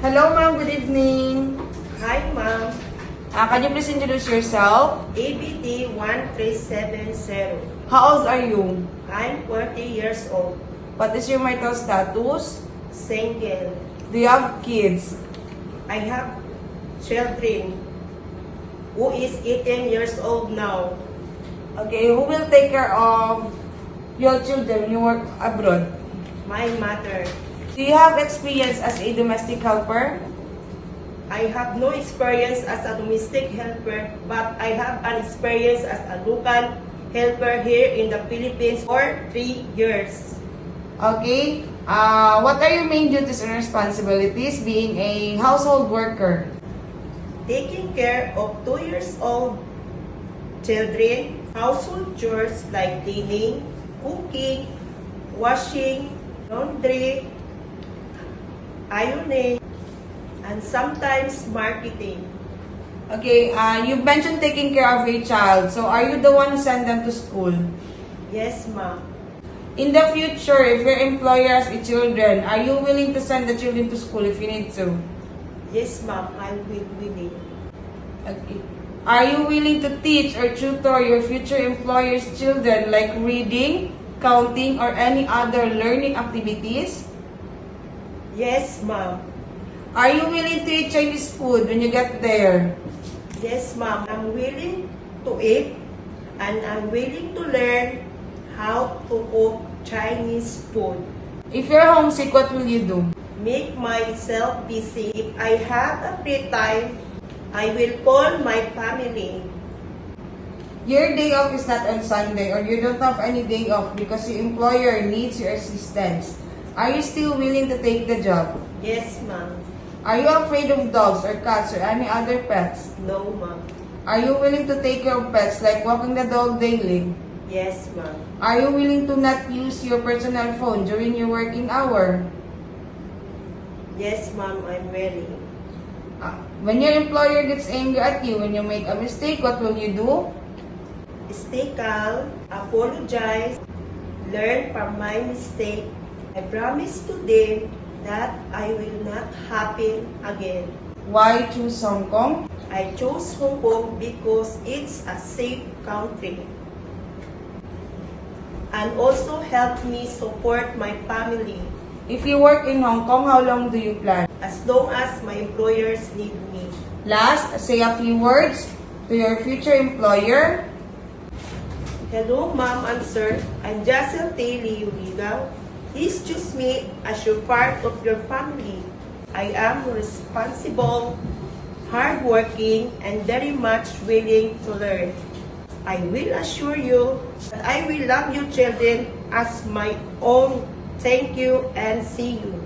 Hello, ma'am. Good evening. Hi, ma'am. Can you please introduce yourself? ABD 1370. How old are you? I'm 40 years old. What is your marital status? Single. Do you have kids? I have children who is 18 years old now. Okay, who will take care of your children when you work abroad? My mother. Do you have experience as a domestic helper? I have no experience as a domestic helper, but I have an experience as a local helper here in the Philippines for 3 years. Okay. What are your main duties and responsibilities being a household worker? Taking care of 2 years old children, household chores like cleaning, cooking, washing, laundry, ironing, and sometimes marketing. Okay, you mentioned taking care of a child. So, are you the one who send them to school? Yes, ma'am. In the future, if your employer has children, are you willing to send the children to school if you need to? Yes, ma'am. I will willing. Okay. Are you willing to teach or tutor your future employer's children like reading, counting, or any other learning activities? Yes, ma'am. Are you willing to eat Chinese food when you get there? Yes, ma'am. I'm willing to eat and I'm willing to learn how to cook Chinese food. If you're homesick, what will you do? Make myself busy. If I have a free time, I will call my family. Your day off is not on Sunday or you don't have any day off because your employer needs your assistance. Are you still willing to take the job? Yes, ma'am. Are you afraid of dogs or cats or any other pets? No, ma'am. Are you willing to take care of pets like walking the dog daily? Yes, ma'am. Are you willing to not use your personal phone during your working hour? Yes, ma'am. I'm ready. When your employer gets angry at you when you make a mistake, what will you do? Stay calm, apologize, learn from my mistake. I promise to them that I will not happen again. Why choose Hong Kong? I chose Hong Kong because it's a safe country and also help me support my family If you work in Hong Kong, how long do you plan? as long as my employers need me. Last, say a few words to your future employer. Hello, ma'am and sir. I'm Jacel Taylor Uriga. Please choose me as your part of your family. I am responsible, hardworking, and very much willing to learn. I will assure you that I will love you children as my own. Thank you and see you.